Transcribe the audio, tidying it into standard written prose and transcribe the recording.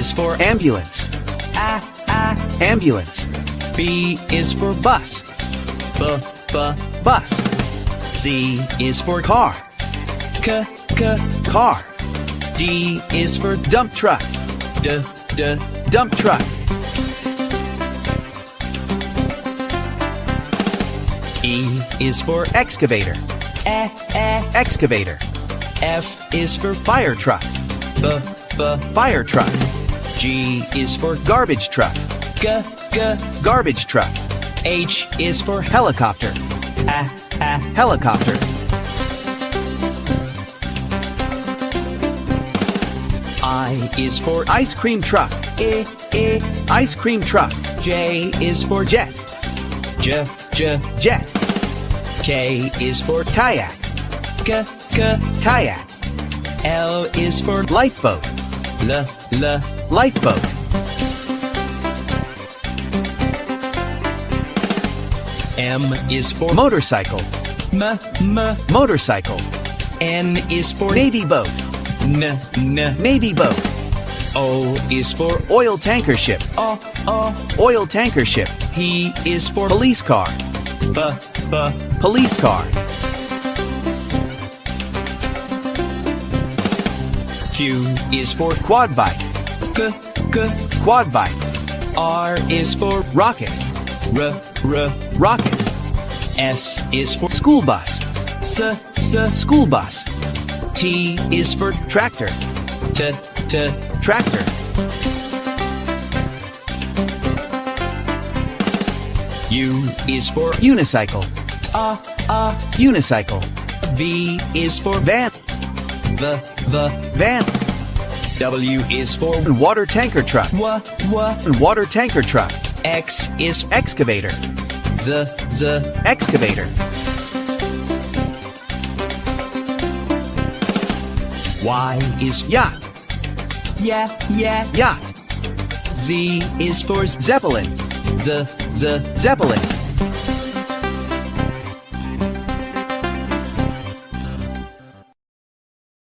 is for ambulance. Ambulance. B is for Bus. Bus. C is for Car. Car. D is for Dump truck. Dump truck. E is for Excavator. Excavator. F is for Fire truck. Fire truck. G is for Garbage truck. Garbage truck. H is for Helicopter. Helicopter. I is for Ice cream truck. Ice cream truck. J is for Jet. Jet. K is for Kayak. Kayak. L is for Lifeboat. Lifeboat. M is for Motorcycle. Motorcycle. N is for Navy boat. Navy boat. O is for Oil tanker ship. Oil tanker ship. P is for Police car. Police car. Q is for Quad bike. Quad bike. R is for Rocket. Rocket. S is for School bus. School bus. T is for Tractor. Tractor. U is for Unicycle. Unicycle. V is for Van. Van. W is for Water tanker truck. Water tanker truck. X is Excavator. Excavator. Y is Yacht. Yacht. Z is for Zeppelin. Zeppelin.